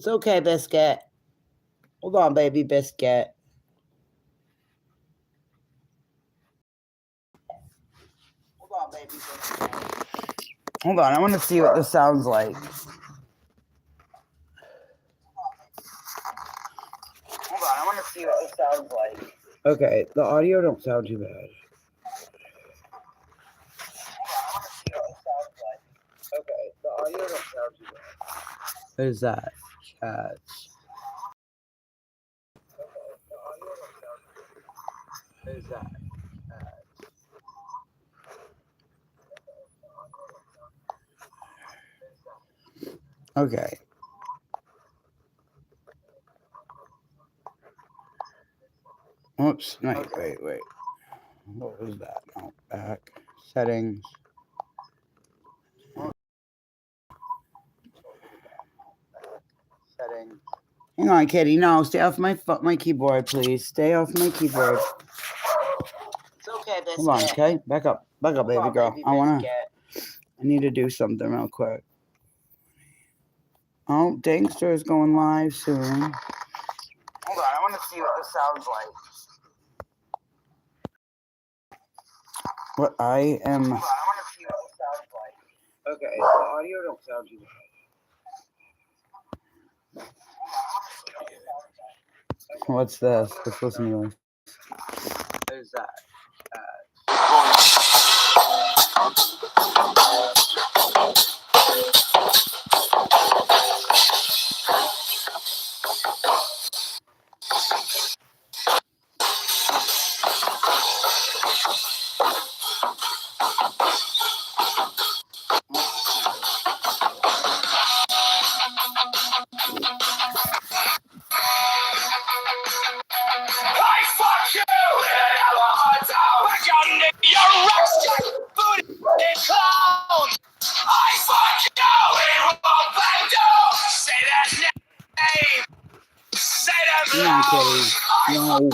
It's okay, Biscuit. Hold on, baby Biscuit. Hold on, I want to see what this sounds like. Okay, the audio don't sound too bad. What is that? Cats. Okay. Oops. Wait. What was that? No, back. Settings. Hang on, Kitty. No, stay off my keyboard, please. Stay off my keyboard. It's okay, Biscuit. Hold on, okay? Back up, baby girl. I need to do something real quick. Oh, Dankster is going live soon. Hold on, I want to see what this sounds like. What I am. Hold on, I want to see what this sounds like. Okay, the audio don't sound too bad. What's this? Let's listen to this. What is that? No.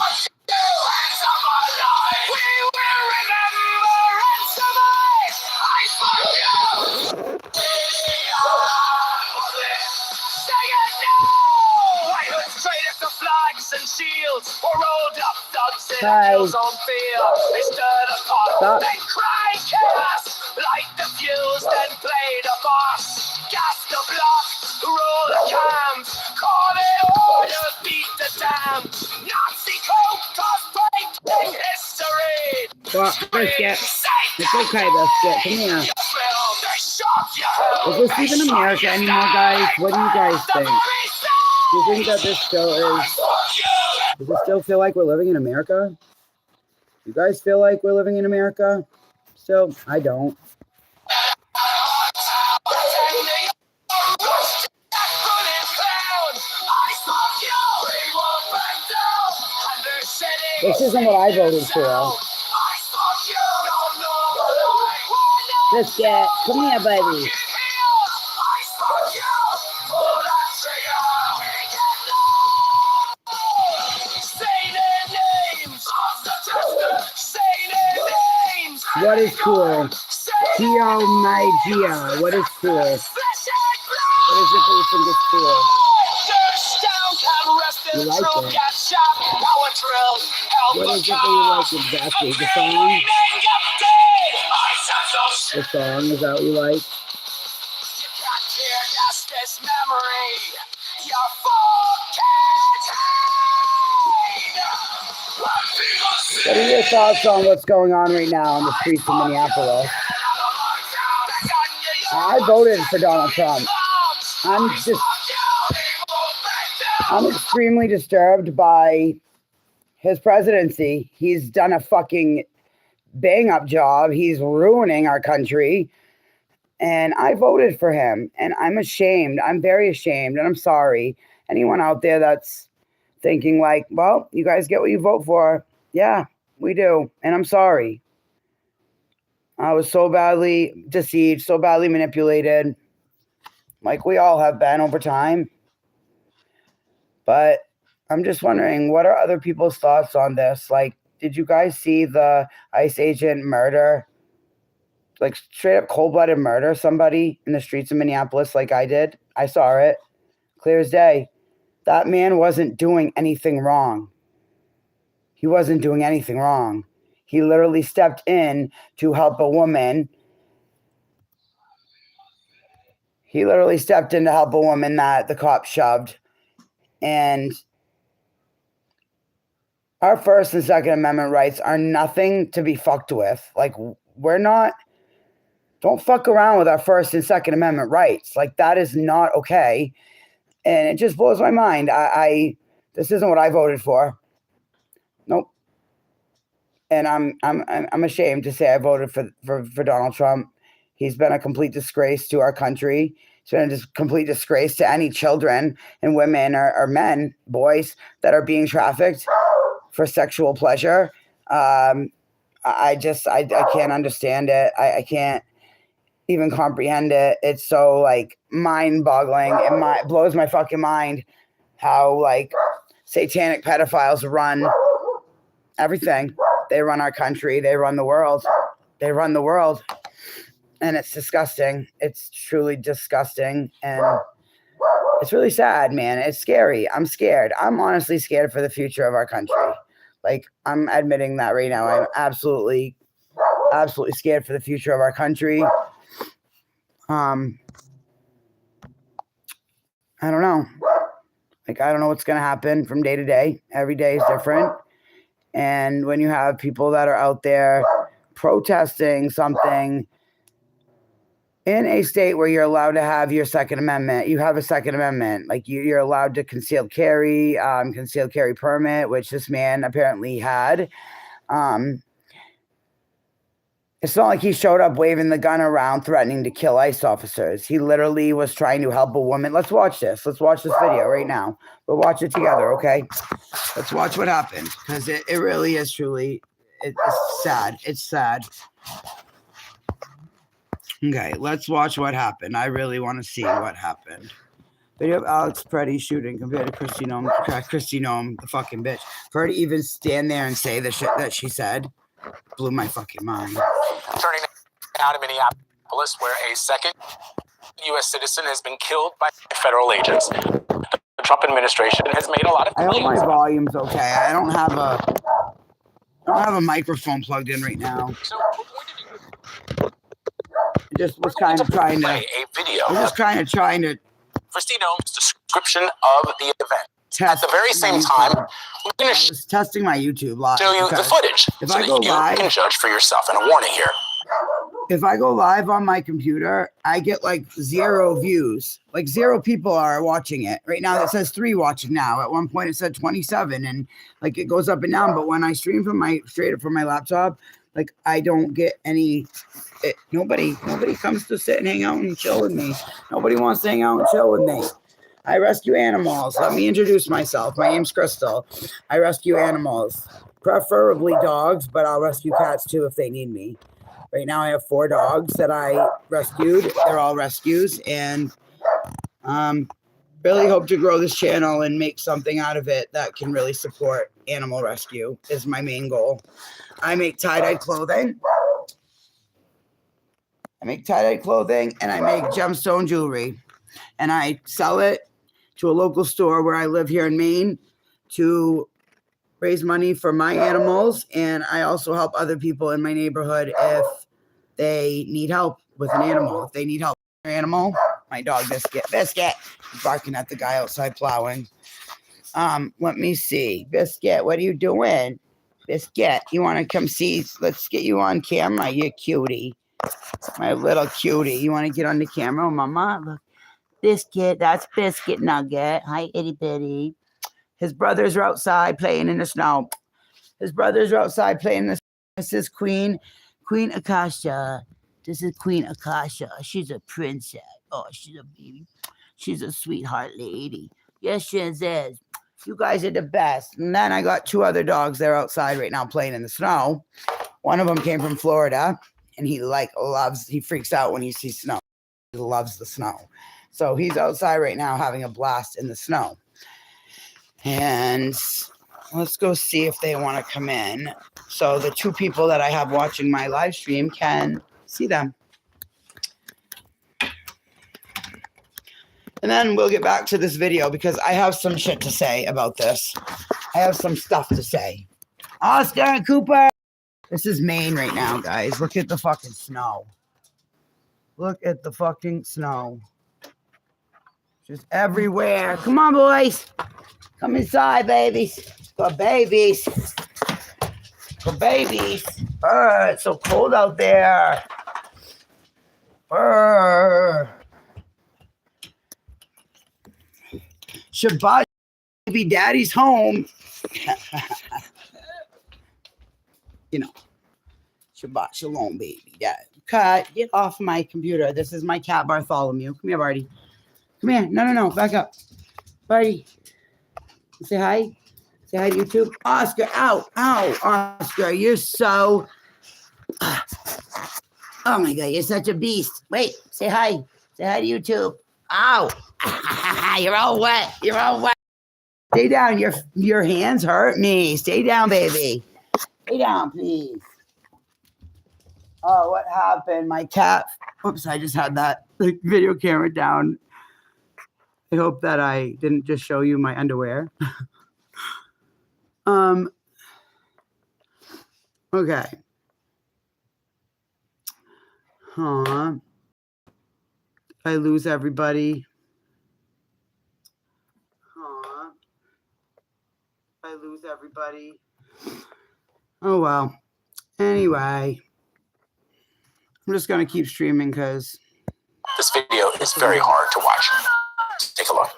And shields were rolled up thugs in hills on field. They stirred a pot, they cried chaos, light the fuse, then played a boss. Gas the block, roll the cams, call it order, beat the dam. Nazi coke, cosplay, take history. Well, Biscuit, it's okay, Biscuit, come here. Is this even America anymore, guys? What do you guys think? Do you think that this still is... Does it still feel like we're living in America? You guys feel like we're living in America? Still, I don't. This isn't what I voted for. Biscuit, come here, baby. What is cool? Geo my Geo. What is cool? What is it that you think is cool? You like it? What is it that you like exactly? The song? The song, is that what you like? What are your thoughts on what's going on right now in the streets of Minneapolis? I voted for Donald Trump. I'm extremely disturbed by his presidency. He's done a fucking bang-up job. He's ruining our country. And I voted for him. And I'm ashamed. I'm very ashamed. And I'm sorry. Anyone out there that's thinking like, well, you guys get what you vote for. Yeah, we do. And I'm sorry. I was so badly deceived, so badly manipulated. Like we all have been over time. But I'm just wondering, what are other people's thoughts on this? Like, did you guys see the ICE agent murder? Like straight up cold-blooded murder somebody in the streets of Minneapolis like I did? I saw it. Clear as day. That man wasn't doing anything wrong. He wasn't doing anything wrong. He literally stepped in to help a woman. He literally stepped in to help a woman that the cop shoved. And our First and Second Amendment rights are nothing to be fucked with. Like, don't fuck around with our First and Second Amendment rights. Like, that is not okay. And it just blows my mind. This isn't what I voted for. Nope. And I'm ashamed to say I voted for Donald Trump. He's been a complete disgrace to our country. He's been a complete disgrace to any children and women or men, boys that are being trafficked for sexual pleasure. I can't understand it. I can't even comprehend it. It's so like mind-boggling. It blows my fucking mind how like satanic pedophiles run everything. They run our country. They run the world. They run the world. And it's disgusting. It's truly disgusting. And it's really sad, man. It's scary. I'm scared. I'm honestly scared for the future of our country. Like, I'm admitting that right now. I'm absolutely scared for the future of our country. I don't know. Like, I don't know what's going to happen from day to day. Every day is different. And when you have people that are out there protesting something in a state where you're allowed to have your Second Amendment, you have a Second Amendment. Like, you're allowed to concealed carry permit, which this man apparently had. It's not like he showed up waving the gun around, threatening to kill ICE officers. He literally was trying to help a woman. Let's watch this. Let's watch this video right now. We'll watch it together, okay? Let's watch what happened, because it really is truly, it's sad. It's sad. Okay, let's watch what happened. I really want to see what happened. Video of Alex Preddy shooting compared to Kristi Noem. Kristi Noem, the fucking bitch. For her to even stand there and say the shit that she said blew my fucking mind. Turning now to Minneapolis, where a second U.S. citizen has been killed by federal agents. The Trump administration has made a lot of claims. I hope my volume's okay. I don't have a microphone plugged in right now. So, Just was kind of trying to play a video. I'm just kind of trying to Kristi Noem's description of the event. At the very same time, we're going to testing my YouTube live. show you the footage so that you can judge for yourself. And a warning here. If I go live on my computer, I get like 0 views. Like 0 people are watching it. Right now it says 3 watching now. At one point it said 27, and like it goes up and down. But when I stream straight up from my laptop, like I don't get any. Nobody comes to sit and hang out and chill with me. Nobody wants to hang out and chill with me. I rescue animals. Let me introduce myself. My name's Crystal. I rescue animals, preferably dogs, but I'll rescue cats too if they need me. Right now I have 4 dogs that I rescued. They're all rescues, and really hope to grow this channel and make something out of it that can really support animal rescue is my main goal. I make tie-dye clothing. and I make gemstone jewelry, and I sell it to a local store where I live here in Maine to raise money for my animals. And I also help other people in my neighborhood if they need help with an animal. If they need help with their animal, my dog Biscuit, he's barking at the guy outside plowing. Let me see. Biscuit, what are you doing? Biscuit, you want to come see? Let's get you on camera, you cutie. My little cutie. You want to get on the camera, Mama? Look. Biscuit, that's Biscuit Nugget. Hi, itty bitty. His brothers are outside playing in the snow. This is Queen Akasha. This is Queen Akasha. She's a princess. Oh, she's a baby. She's a sweetheart lady. Yes, she is. You guys are the best. And then I got 2 other dogs. They're outside right now playing in the snow. One of them came from Florida, and he freaks out when he sees snow. He loves the snow. So he's outside right now having a blast in the snow. And let's go see if they want to come in. So the 2 people that I have watching my live stream can see them. And then we'll get back to this video because I have some shit to say about this. I have some stuff to say. Oscar and Cooper. This is Maine right now, guys. Look at the fucking snow. Look at the fucking snow. Just everywhere. Come on, boys. Come inside, babies. Got babies. Got babies. It's so cold out there. Shabbat, baby daddy's home. You know, Shabbat shalom, baby. Dad. Cut. Get off my computer. This is my cat Bartholomew. Come here, Barty. Come here. No. Back up. Barty. Say hi. Say hi to YouTube. Oscar, ow. Oscar, you're so... Oh my God, you're such a beast. Wait, say hi. Say hi to YouTube. Ow. You're all wet. Stay down. Your hands hurt me. Stay down, baby. Stay down, please. Oh, what happened? My cat. Oops, I just had that video camera down. I hope that I didn't just show you my underwear. Okay. I lose everybody. I lose everybody. Oh, well. Anyway. I'm just going to keep streaming because... This video is very hard to watch. Take a look.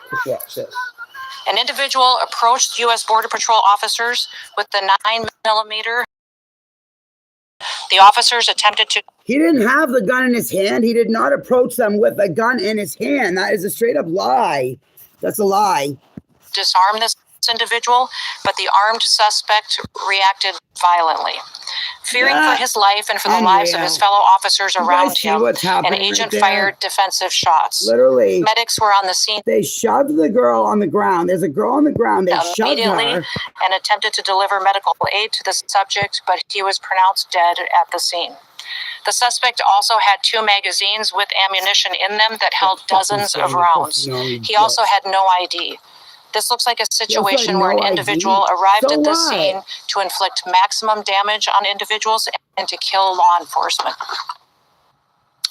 An individual approached U.S. Border Patrol officers with the 9mm. The officers attempted to... He didn't have the gun in his hand. He did not approach them with a gun in his hand. That is a straight up lie. That's a lie. ...disarm this individual, but the armed suspect reacted violently. Fearing for his life and for the lives of his fellow officers around him, an agent fired defensive shots. Literally. Medics were on the scene. They shoved the girl on the ground. There's a girl on the ground. They shoved immediately her. And attempted to deliver medical aid to the subject, but he was pronounced dead at the scene. The suspect also had 2 magazines with ammunition in them that held dozens of rounds. He also had no ID. This looks like a situation where an individual arrived at the scene to inflict maximum damage on individuals and to kill law enforcement.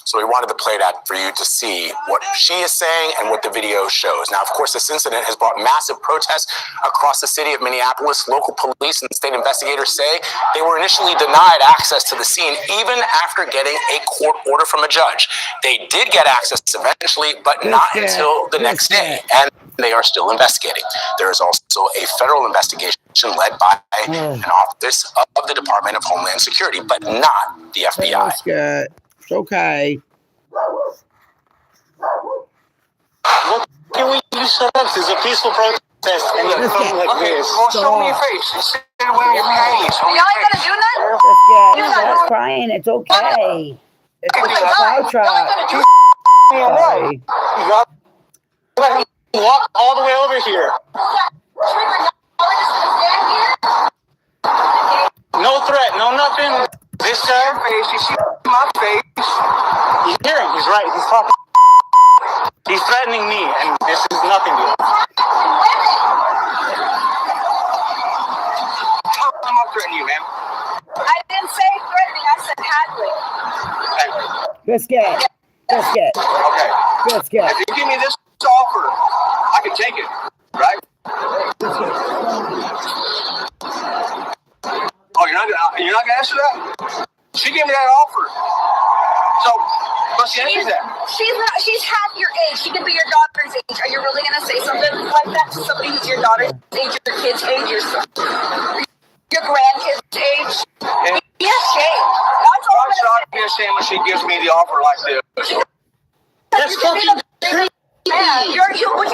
So we wanted to play that for you to see what she is saying and what the video shows. Now, of course, this incident has brought massive protests across the city of Minneapolis. Local police and state investigators say they were initially denied access to the scene even after getting a court order from a judge. They did get access eventually, but not until the next day. And they are still investigating. There is also a federal investigation led by an office of the Department of Homeland Security, but not the FBI. It's okay. What can we do? Shut up. This is a peaceful protest. And you come like this. Well, show me your face. You sit away your panties. Y'all ain't gonna do nothing? That's crying. It's okay. It's a cloud truck. Right. You got to let him walk all the way over here. No threat, no nothing. This time, You see my face. you hear him. He's right. He's talking. He's threatening me, and this is nothing to him. I'm not threatening you, ma'am. I didn't say threatening, I said haggling. Biscuit. Okay. Biscuit. If you give me this offer, I can take it, right? Oh, you're not gonna answer that? She gave me that offer. So, what's the answer to that? She's half your age. She could be your daughter's age. Are you really gonna say something like that to somebody who's your daughter's age, your kid's age, your grandkid's age? Be ashamed. That's all Why should I be ashamed when she gives me the offer like this? That's fucking crazy. Man, you're You're a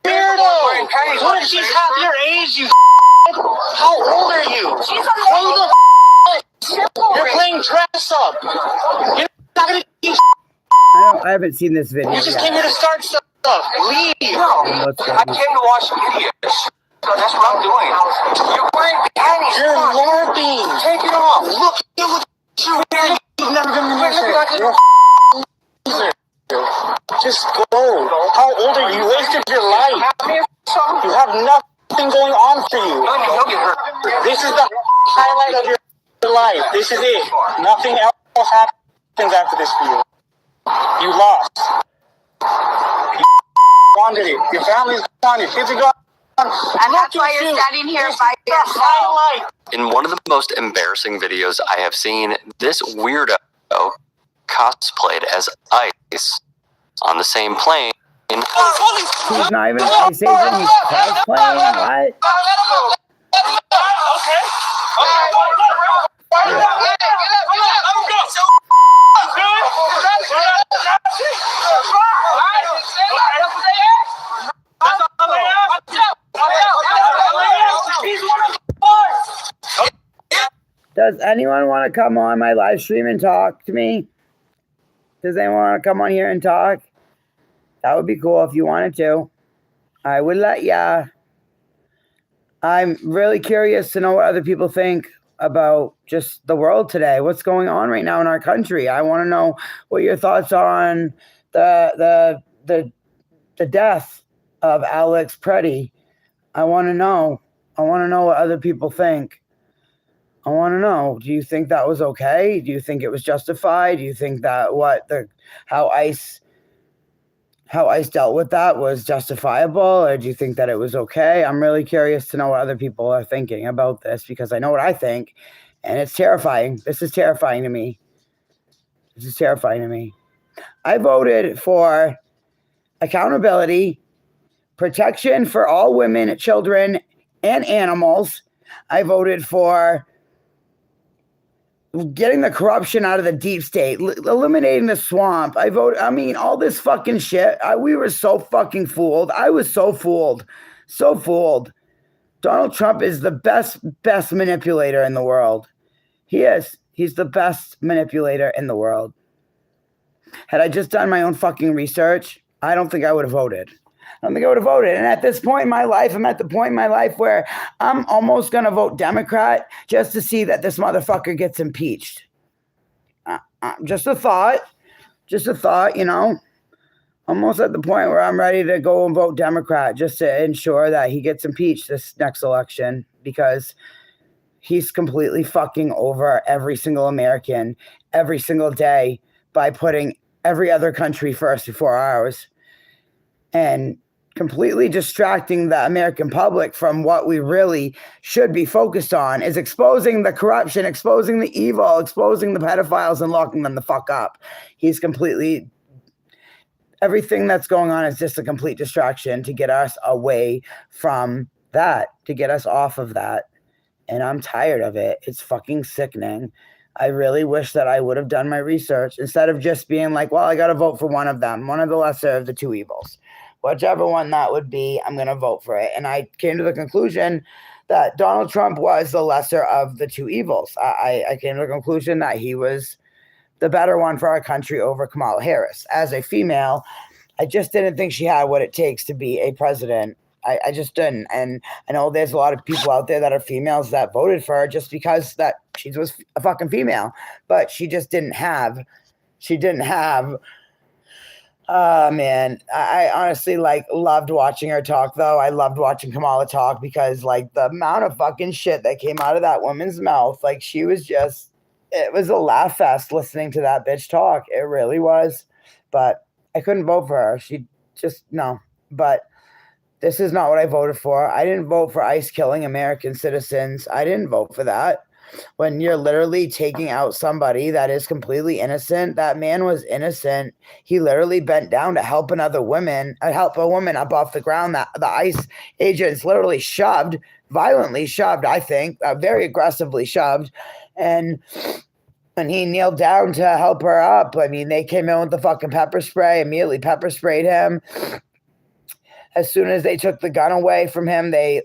weirdo. What if she's half your age, you How old are you? She's a Who the You're playing dress up. You're not gonna do I haven't seen this video You just yet. came here to start stuff. Leave. No, I came to watch idiots. So that's what I'm doing. You're wearing panties. You're LARPing. Take it off. Look at you. You've never been in this. You're a loser. Just go. How old are you? You wasted your life. You have nothing going on for you. This is the highlight of your life. This is it. Nothing else happens after this for you. You lost. You wanted it. Your family's gone. Your kids are gone. And that's why you're standing here by yourself. Highlight. In one of the most embarrassing videos I have seen, this weirdo cosplayed as Ice on the same plane. He's not even ice agent, he's cosplaying, what? Does anyone want to come on my live stream and talk to me? Does anyone want to come on here and talk? That would be cool if you wanted to. I would let ya. I'm really curious to know what other people think about just the world today. What's going on right now in our country? I want to know what your thoughts are on the death of Alex Preddy. I want to know. I want to know what other people think. I want to know, do you think that was okay? Do you think it was justified? Do you think that how ICE dealt with that was justifiable? Or do you think that it was okay? I'm really curious to know what other people are thinking about this, because I know what I think, and it's terrifying. This is terrifying to me. This is terrifying to me. I voted for accountability, protection for all women, children, and animals. I voted for getting the corruption out of the deep state, eliminating the swamp. I mean, all this fucking shit. We were so fucking fooled. I was so fooled. So fooled. Donald Trump is the best manipulator in the world. He is. He's the best manipulator in the world. Had I just done my own fucking research, I don't think I would have voted. I don't think I would have voted. And at this point in my life, I'm at the point in my life where I'm almost going to vote Democrat just to see that this motherfucker gets impeached. Just a thought, you know. Almost at the point where I'm ready to go and vote Democrat just to ensure that he gets impeached this next election, because he's completely fucking over every single American every single day by putting every other country first before ours, and completely distracting the American public from what we really should be focused on, is exposing the corruption, exposing the evil, exposing the pedophiles, and locking them the fuck up. He's completely, everything that's going on is just a complete distraction to get us away from that, to get us off of that. And I'm tired of it. It's fucking sickening. I really wish that I would have done my research instead of just being like, well, I got to vote for one of them, one of the lesser of the two evils. Whichever one that would be, I'm going to vote for it. And I came to the conclusion that Donald Trump was the lesser of the two evils. I came to the conclusion that he was the better one for our country over Kamala Harris. As a female, I just didn't think she had what it takes to be a president. I just didn't. And I know there's a lot of people out there that are females that voted for her just because that she was a fucking female. But she just didn't have, man, I honestly loved watching her talk, though. I loved watching Kamala talk because the amount of fucking shit that came out of that woman's mouth, she was just, it was a laugh fest listening to that bitch talk. It really was. But I couldn't vote for her. She just, no. But this is not what I voted for. I didn't vote for ICE killing American citizens. I didn't vote for that. When you're literally taking out somebody that is completely innocent, that man was innocent. He literally bent down to help another woman, help a woman up off the ground that the ICE agents literally violently shoved, I think, very aggressively shoved. And he kneeled down to help her up. I mean, they came in with the fucking pepper spray, immediately pepper sprayed him. As soon as they took the gun away from him, they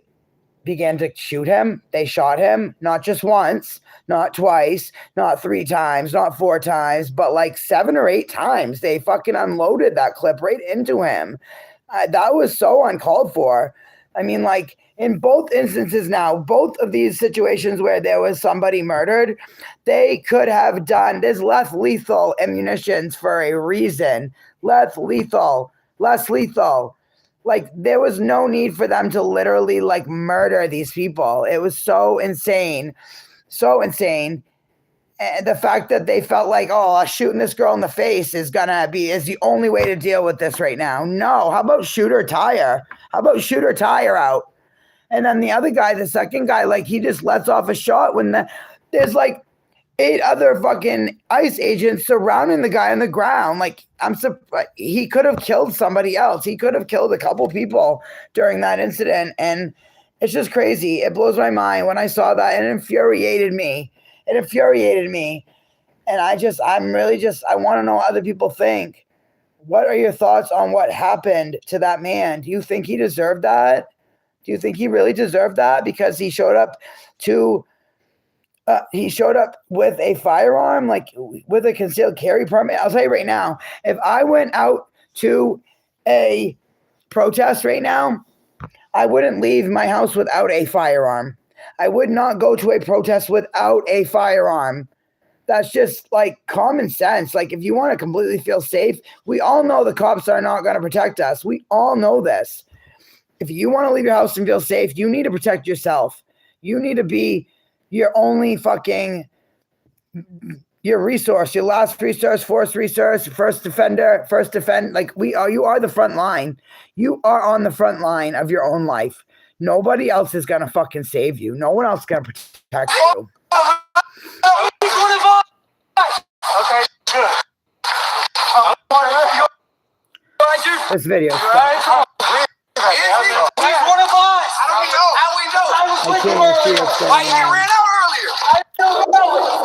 began to shoot him. They shot him, not just once, not twice, not 3 times, not 4 times, but 7 or 8 times. They fucking unloaded that clip right into him. That was so uncalled for. I mean, like in both instances now, both of these situations where there was somebody murdered, they could have done, there's less lethal ammunitions for a reason. Less lethal. Like there was no need for them to literally like murder these people. It was so insane. So insane. And the fact that they felt like, oh, shooting this girl in the face is the only way to deal with this right now. No, how about shoot her tire? How about shoot her tire out? And then the other guy, the second guy, like he just lets off a shot when there's like 8 other fucking ICE agents surrounding the guy on the ground. Like I'm surprised he could have killed somebody else. He could have killed a couple people during that incident. And it's just crazy. It blows my mind when I saw that, and it infuriated me. And I want to know what other people think. What are your thoughts on what happened to that man? Do you think he deserved that? Do you think he really deserved that? Because he showed up with a firearm, like with a concealed carry permit. I'll tell you right now, if I went out to a protest right now, I wouldn't leave my house without a firearm. I would not go to a protest without a firearm. That's just like common sense. Like if you want to completely feel safe, we all know the cops are not going to protect us. We all know this. If you want to leave your house and feel safe, you need to protect yourself. You need to be your only fucking, your resource, your last resource, first defend. Like you are the front line. You are on the front line of your own life. Nobody else is going to fucking save you. No one else is going to protect you. Okay, good. This video He's one of us. How we know? I can't even see what's going on. ran out earlier.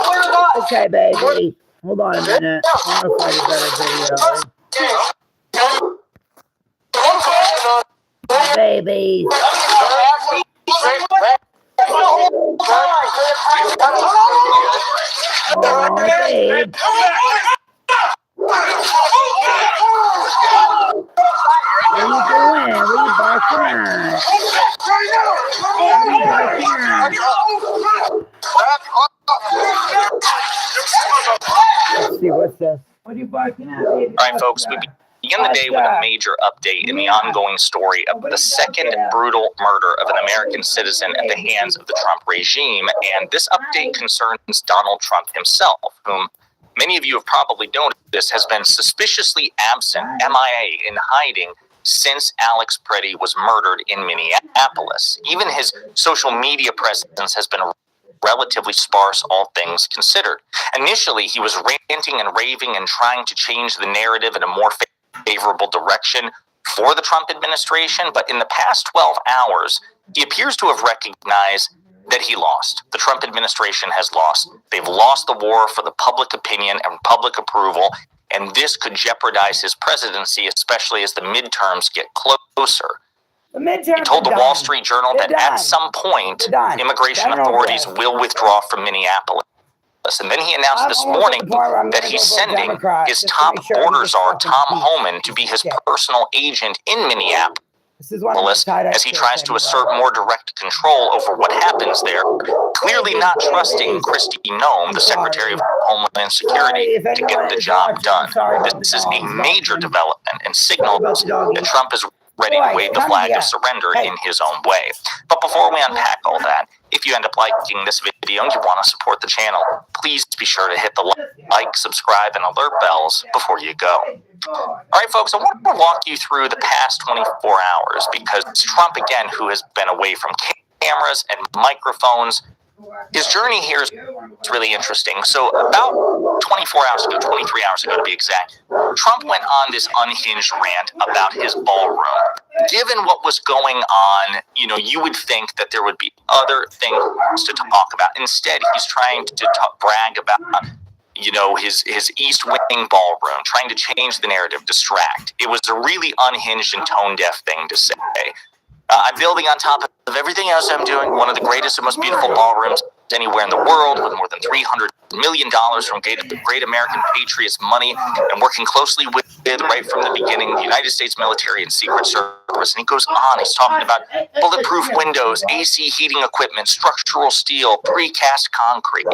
One of us. Okay, baby. Hold on a minute. I want to find a better video. Baby. Oh, babe. What are you doing? What are you barking at? Let's see, what's this? What are you barking at, baby? All right, folks, we begin the day with a major update in the ongoing story of the second brutal murder of an American citizen at the hands of the Trump regime. And this update concerns Donald Trump himself, whom many of you have probably noticed has been suspiciously absent, MIA, in hiding since Alex Preddy was murdered in Minneapolis. Even his social media presence has been relatively sparse, all things considered. Initially, he was ranting and raving and trying to change the narrative in a more favorable direction for the Trump administration, but in the past 12 hours, he appears to have recognized that he lost. The Trump administration has lost. They've lost the war for the public opinion and public approval, and this could jeopardize his presidency, especially as the midterms get closer. He told the Wall Street Journal that at some point, immigration authorities will withdraw from Minneapolis. And then he announced this morning that he's sending his top border czar, Tom Homan, to be his personal agent in Minneapolis as he tries to assert more direct control over what happens there, clearly not trusting Kristi Noem, the Secretary of Homeland Security, to get the job done. This is a major development and signals that Trump is ready to wave the flag of surrender in his own way. But before we unpack all that, if you end up liking this video and you want to support the channel, please be sure to hit the like, subscribe, and alert bells before you go. All right, folks, I want to walk you through the past 24 hours because Trump, again, who has been away from cameras and microphones, his journey here is really interesting. So about 23 hours ago to be exact, Trump went on this unhinged rant about his ballroom. Given what was going on, you would think that there would be other things to talk about. Instead, he's trying to brag about his East Wing ballroom, trying to change the narrative, distract. It was a really unhinged and tone-deaf thing to say. I'm building on top of everything else I'm doing, one of the greatest and most beautiful ballrooms anywhere in the world, with more than 300 million from Great American Patriots money and working closely with, right from the beginning, the United States military and Secret Service. And he goes on, he's talking about bulletproof windows, AC heating equipment, structural steel, precast concrete.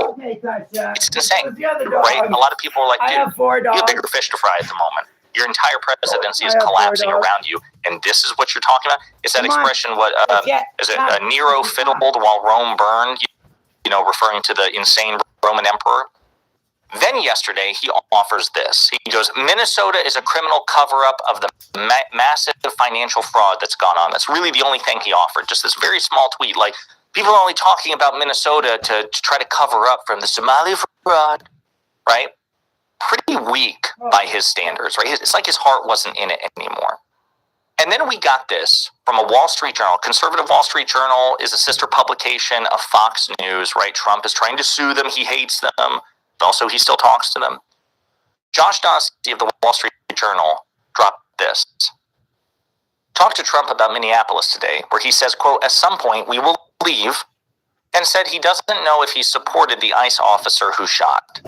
It's insane, right? A lot of people are like, dude, you have bigger fish to fry at the moment. Your entire presidency is collapsing around you, and this is what you're talking about? Is that expression what, is it Nero fiddled while Rome burned? You know, referring to the insane Roman emperor. Then yesterday, he offers this. He goes, Minnesota is a criminal cover-up of the massive financial fraud that's gone on. That's really the only thing he offered, just this very small tweet. Like, people are only talking about Minnesota to try to cover up from the Somali fraud, right? Pretty weak by his standards, right? It's like his heart wasn't in it anymore. And then we got this from a Wall Street Journal. Conservative Wall Street Journal is a sister publication of Fox News, right? Trump is trying to sue them. He hates them. Also, he still talks to them. Josh Dawsey of the Wall Street Journal dropped this. Talked to Trump about Minneapolis today, where he says, quote, at some point we will leave, and said he doesn't know if he supported the ICE officer who shot.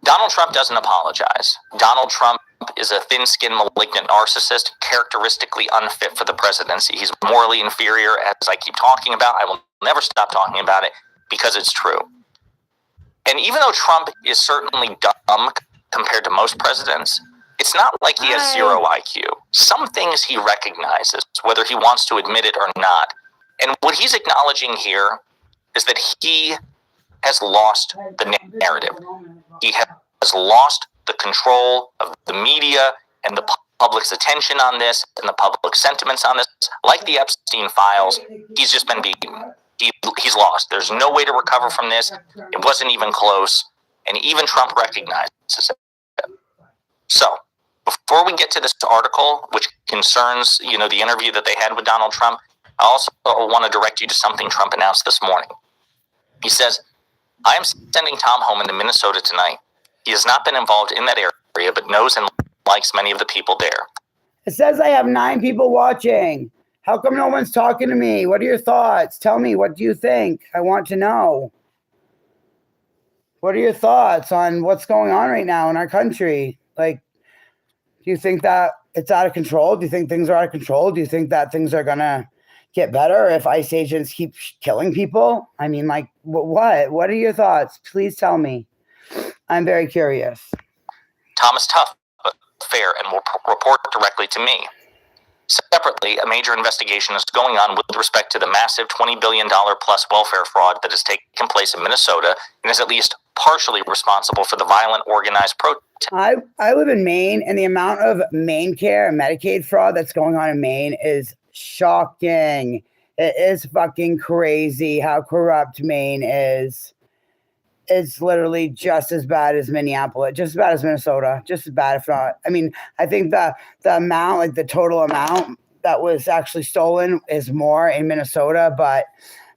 Donald Trump doesn't apologize. Donald Trump is a thin-skinned, malignant narcissist, characteristically unfit for the presidency. He's morally inferior, as I keep talking about. I will never stop talking about it because it's true. And even though Trump is certainly dumb compared to most presidents, it's not like he has zero IQ. Some things he recognizes, whether he wants to admit it or not. And what he's acknowledging here is that he has lost the narrative. He has lost the control of the media and the public's attention on this and the public sentiments on this. Like the Epstein files, he's just been beaten. He's lost. There's no way to recover from this. It wasn't even close. And even Trump recognizes it. So, before we get to this article, which concerns, the interview that they had with Donald Trump, I also want to direct you to something Trump announced this morning. He says, I am sending Tom Homan to Minnesota tonight. He has not been involved in that area, but knows and likes many of the people there. It says I have 9 people watching. How come no one's talking to me? What are your thoughts? Tell me, what do you think? I want to know. What are your thoughts on what's going on right now in our country? Like, do you think that it's out of control? Do you think things are out of control? Do you think that things are going to get better if ICE agents keep killing people? I mean, like, what? What are your thoughts? Please tell me. I'm very curious. Tom is tough, but fair, and will report directly to me. Separately, a major investigation is going on with respect to the massive $20 billion plus welfare fraud that has taken place in Minnesota and is at least partially responsible for the violent organized protest. I live in Maine, and the amount of MaineCare and Medicaid fraud that's going on in Maine is shocking. It is fucking crazy how corrupt Maine is. It's literally just as bad as Minneapolis, just as bad as Minnesota, just as bad, if not. I mean, I think the amount, like the total amount that was actually stolen is more in Minnesota, but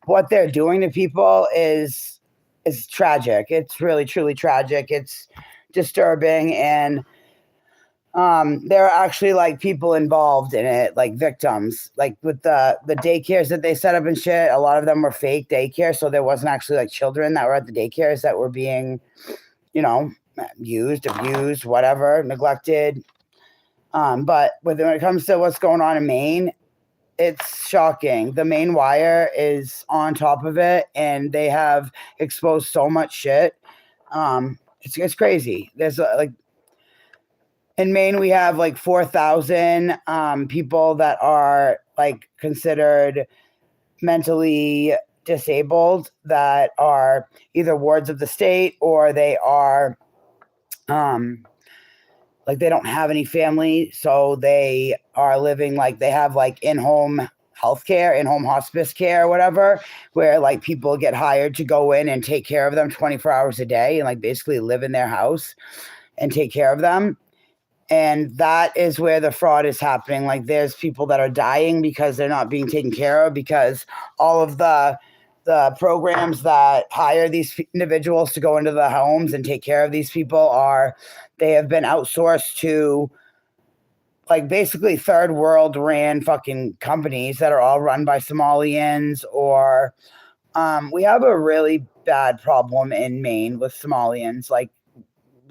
what they're doing to people is tragic. It's really, truly tragic. It's disturbing, and there are actually like people involved in it, like victims, like with the daycares that they set up and shit. A lot of them were fake daycare, so there wasn't actually like children that were at the daycares that were being, used, abused, whatever, neglected. But when it comes to what's going on in Maine, it's shocking. The Maine Wire is on top of it, and they have exposed so much shit. It's crazy. There's in Maine, we have like 4,000 people that are like considered mentally disabled that are either wards of the state or they are like they don't have any family. So they are living like they have like in-home healthcare, in-home hospice care, or whatever, where like people get hired to go in and take care of them 24 hours a day and like basically live in their house and take care of them. And that is where the fraud is happening. Like there's people that are dying because they're not being taken care of, because all of the programs that hire these individuals to go into the homes and take care of these people they have been outsourced to like basically third world ran fucking companies that are all run by Somalians or We have a really bad problem in Maine with Somalians. Like,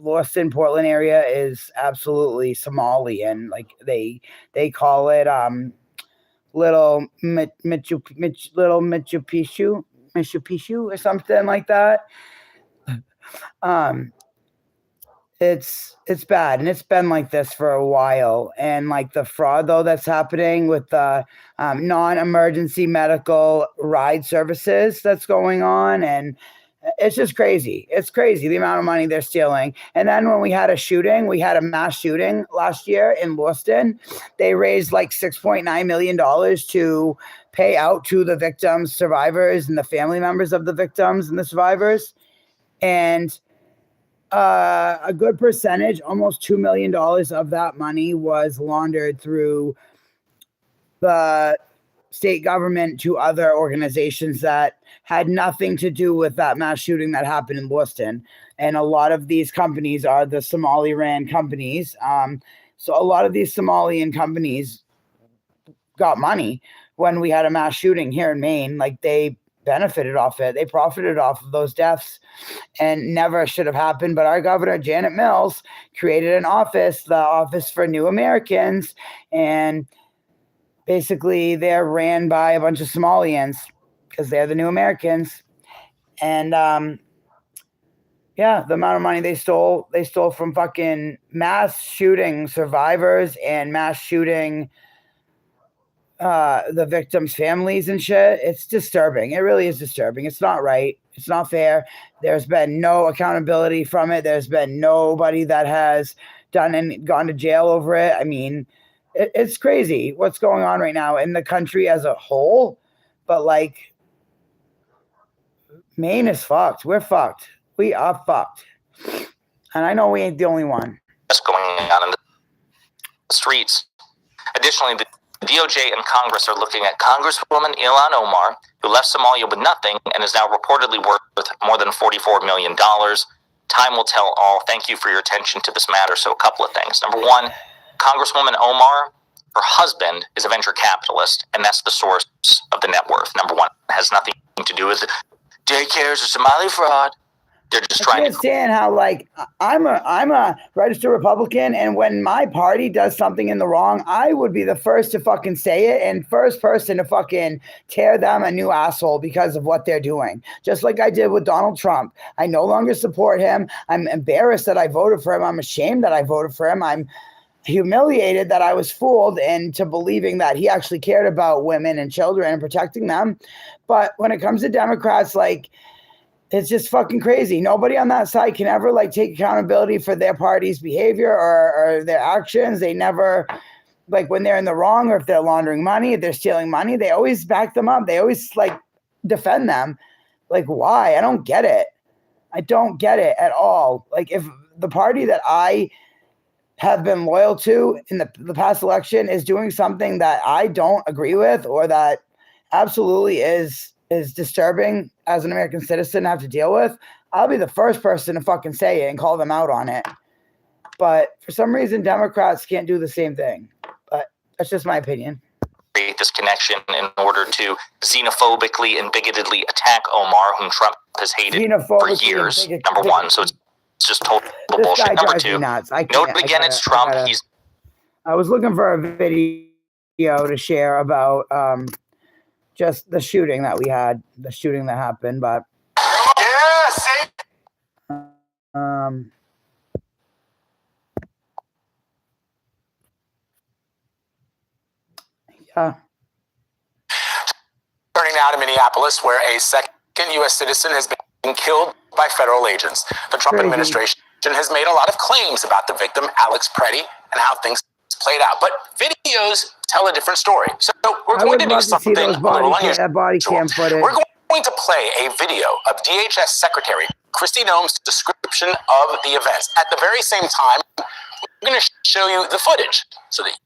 Lewiston, Portland area is absolutely Somalian. Like, they call it little Machu Picchu or something like that. It's bad, and it's been like this for a while. And like the fraud though that's happening with the non-emergency medical ride services that's going on, and it's just crazy. It's crazy the amount of money they're stealing. And then when we had a mass shooting last year in Lewiston, they raised like $6.9 million to pay out to the victims, survivors, and the family members of the victims and the survivors. And a good percentage, almost $2 million of that money, was laundered through the state government to other organizations that had nothing to do with that mass shooting that happened in Lewiston. And a lot of these companies are the Somali-ran companies. So a lot of these Somalian companies got money when we had a mass shooting here in Maine. Like, they benefited off it. They profited off of those deaths, and never should have happened. But our governor, Janet Mills, created an office, the Office for New Americans, and basically they're ran by a bunch of Somalians because they're the new Americans. And yeah, the amount of money they stole from fucking mass shooting survivors and mass shooting the victims' families and shit. It's disturbing. It really is disturbing. It's not right. It's not fair. There's been no accountability from it. There's been nobody that has done and gone to jail over it. I mean, it's crazy what's going on right now in the country as a whole. But like, Maine is fucked. We're fucked. We are fucked. And I know we ain't the only one. That's going on in the streets. Additionally, the DOJ and Congress are looking at Congresswoman Ilhan Omar, who left Somalia with nothing and is now reportedly worth more than $44 million. Time will tell all. Thank you for your attention to this matter. So a couple of things. Number one, Congresswoman Omar, her husband is a venture capitalist, and that's the source of the net worth. Number one, it has nothing to do with daycares or Somali fraud. They're just trying to understand how, like, I'm a registered Republican, and when my party does something in the wrong, I would be the first to fucking say it and first person to fucking tear them a new asshole because of what they're doing. Just like I did with Donald Trump. I no longer support him. I'm embarrassed that I voted for him. I'm ashamed that I voted for him. I'm humiliated that I was fooled into believing that he actually cared about women and children and protecting them. But when it comes to Democrats, like, it's just fucking crazy. Nobody on that side can ever like take accountability for their party's behavior or their actions. They never, like, when they're in the wrong or if they're laundering money, if they're stealing money, they always back them up. They always like defend them. Like, why? I don't get it. I don't get it at all. Like, if the party that I have been loyal to in the past election is doing something that I don't agree with, or that absolutely is disturbing as an American citizen to have to deal with, I'll be the first person to fucking say it and call them out on it. But for some reason, Democrats can't do the same thing. But that's just my opinion. Create this connection in order to xenophobically and bigotedly attack Omar, whom Trump has hated for years. Number one, so it's just total bullshit. Number two, note again, it's Trump. I was looking for a video to share about just the shooting that we had, the shooting that happened, but yeah. Turning now to Minneapolis, where a second U.S. citizen has been killed by federal agents. The Trump administration has made a lot of claims about the victim, Alex Preddy, and how things played out. But videos tell a different story. So we're going to do something a little unusual. Body cam footage. We're going to play a video of DHS Secretary Kristi Noem's description of the events. At the very same time, we're going to show you the footage so that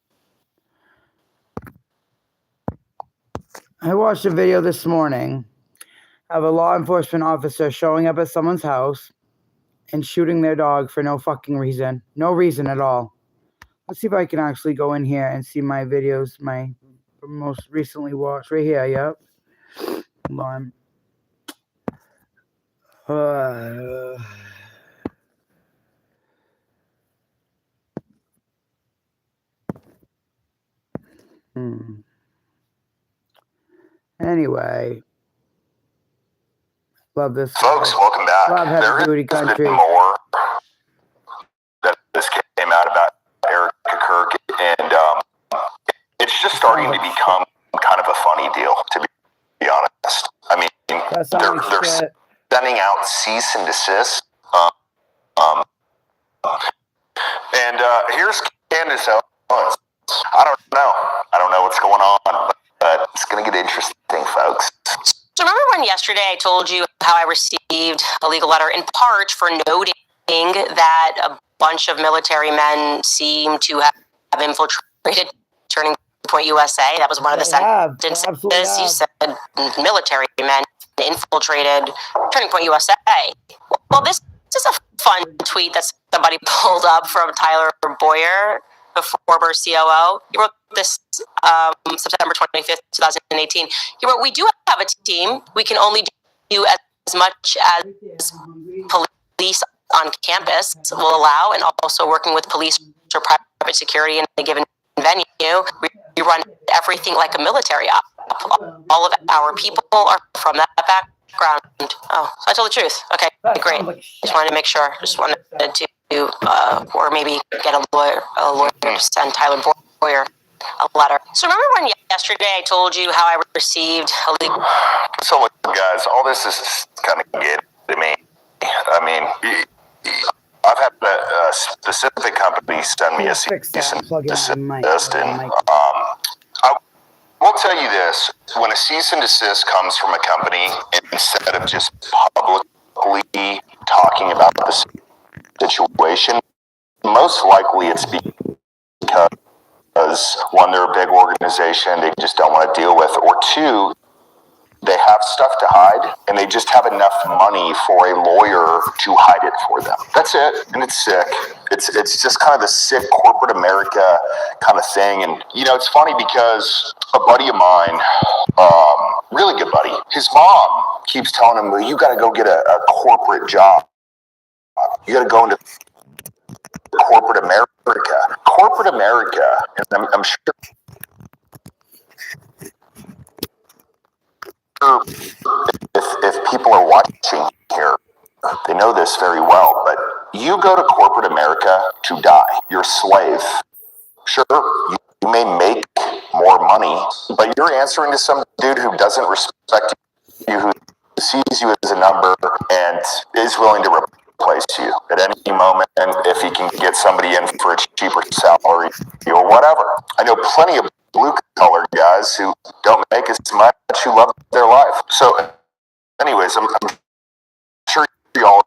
I watched a video this morning of a law enforcement officer showing up at someone's house and shooting their dog for no fucking reason. No reason at all. Let's see if I can actually go in here and see my videos, my most recently watched. Right here, yep. Hold on. Anyway, love this. Folks, welcome back. Love Heavy Duty Country. More that this came out about Erica Kirk, and it's just starting to become kind of a funny deal, to be honest. I mean, they're sending out cease and desist. And here's Candace Owens. I don't know what's going on, but it's going to get interesting, folks. So remember when yesterday I told you how I received a legal letter in part for noting that a bunch of military men seem to have infiltrated Turning Point USA? That was one of the sentences. You said military men infiltrated Turning Point USA. Well, this is a fun tweet that somebody pulled up from Tyler Boyer, the former COO. He wrote this September 25th, 2018. He wrote, "We do have a team. We can only do as much as police on campus will allow, and also working with police or private security in a given venue. We run everything like a military op. All of our people are from that background." Oh, so I told the truth. Okay, great. Just wanted to make sure. Just wanted to, or maybe get a lawyer to send Tyler Boyer a letter. So remember when yesterday I told you how I received a legal... So look, guys, all this is kind of getting to me. I mean, I've had a specific company send me a cease and desist, and I will tell you this: when a cease and desist comes from a company, instead of just publicly talking about the situation, most likely it's because one, they're a big organization they just don't want to deal with, or two, they have stuff to hide and they just have enough money for a lawyer to hide it for them. That's it. And it's sick. It's just kind of the sick corporate America kind of thing. And, you know, it's funny because a buddy of mine, really good buddy, his mom keeps telling him, well, you got to go get a corporate job. You got to go into corporate America. Corporate America, and I'm sure if people are watching here, they know this very well, but you go to corporate America to die. You're a slave. Sure, you may make more money, but you're answering to some dude who doesn't respect you, who sees you as a number and is willing to replace you at any moment, and if he can get somebody in for a cheaper salary or whatever. I know plenty of blue-collar guys who don't make as much, who love their life. So, anyways, I'm sure you all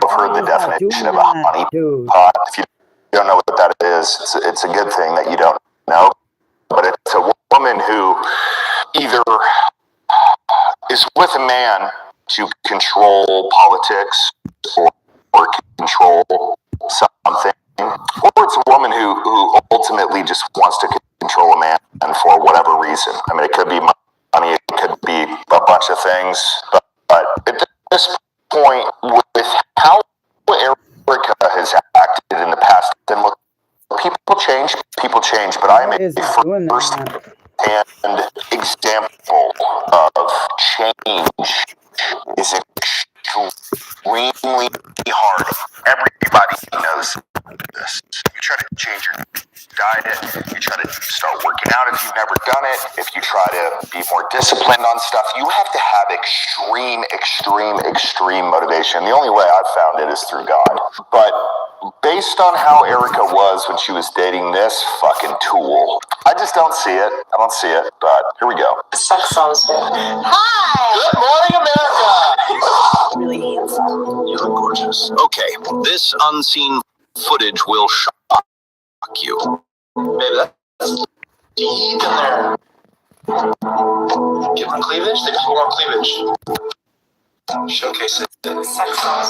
have heard the definition of a honey pot. If you don't know what that is, it's a good thing that you don't know. But it's a woman who either is with a man to control politics or control something, or it's a woman who ultimately just wants to control a man for whatever reason. I mean, it could be money, it could be a bunch of things, but at this point, with how Erica has acted in the past, then look, people change, but I am a first-hand example of change is extremely hard. Everybody knows this. You try to change your diet, you try to start working out if you've never done it, if you try to be more disciplined on stuff, you have to have extreme motivation. The only way I've found it is through God. But based on how Erica was when she was dating this fucking tool, I just don't see it. I don't see it, but here we go. Sex songs. Hi! Good morning, America! Really handsome. You look gorgeous. Okay, this unseen footage will shock you. Baby, that's deep in there. Give them cleavage? They just want cleavage. Showcase it. Sex songs.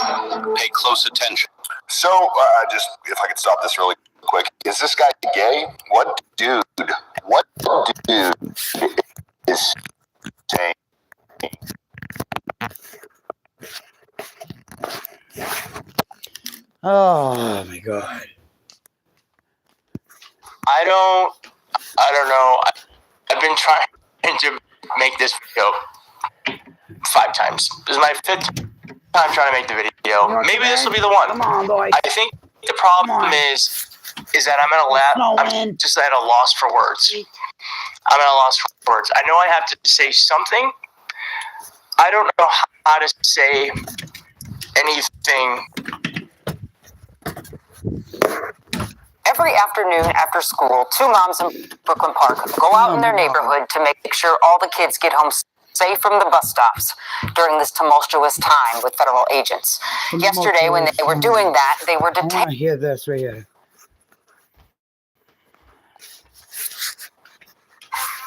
Pay close attention. So, if I could stop this really quick, is this guy gay? What dude is saying Oh my God. I don't know. I've been trying to make this video 5 times. This is my 5th time trying to make the video. Maybe this will be the one. Come on, boy. I think the problem is that I'm I'm just at a loss for words. I'm at a loss for words. I know I have to say something. I don't know how to say anything. Every afternoon after school, 2 moms in Brooklyn Park go out in their neighborhood to make sure all the kids get home safe from the bus stops during this tumultuous time with federal agents. Yesterday, when they were doing that, they were I want detained. to hear this right here.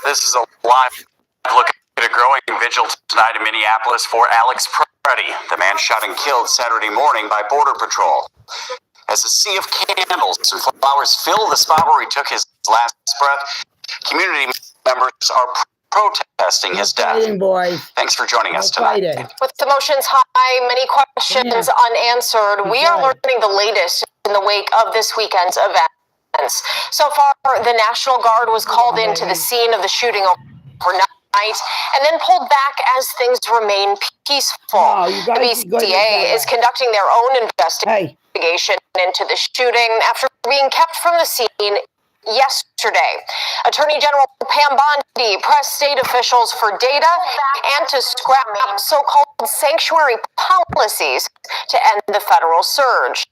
This is a live look at a growing vigil tonight in Minneapolis for Alex Preddy, the man shot and killed Saturday morning by Border Patrol. As a sea of candles and flowers fill the spot where he took his last breath, community members are protesting his death. Fighting, boys. Thanks for joining us tonight. Fighting. With emotions high, many questions unanswered, we are learning the latest in the wake of this weekend's events. So far, the National Guard was called into the scene of the shooting overnight and then pulled back as things remain peaceful. Oh, you The guys- you guys did BCA that. is conducting their own investigation into the shooting after being kept from the scene yesterday. Attorney General Pam Bondi pressed state officials for data and to scrap so-called sanctuary policies to end the federal surge.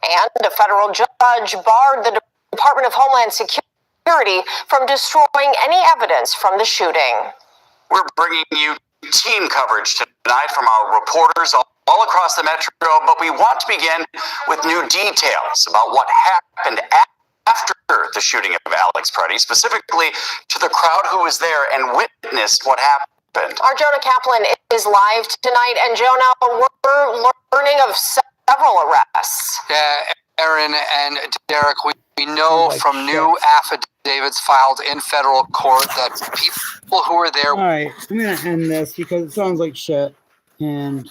And a federal judge barred the Department of Homeland Security from destroying any evidence from the shooting. We're bringing you team coverage tonight from our reporters all across the metro, but we want to begin with new details about what happened after the shooting of Alex Preddy, specifically to the crowd who was there and witnessed what happened. Our Jonah Kaplan is live tonight, and Jonah, we're learning of several arrests. Yeah, Aaron and Derek, we know from new affidavits filed in federal court that people who were there. All right, I'm gonna end this because it sounds like shit, and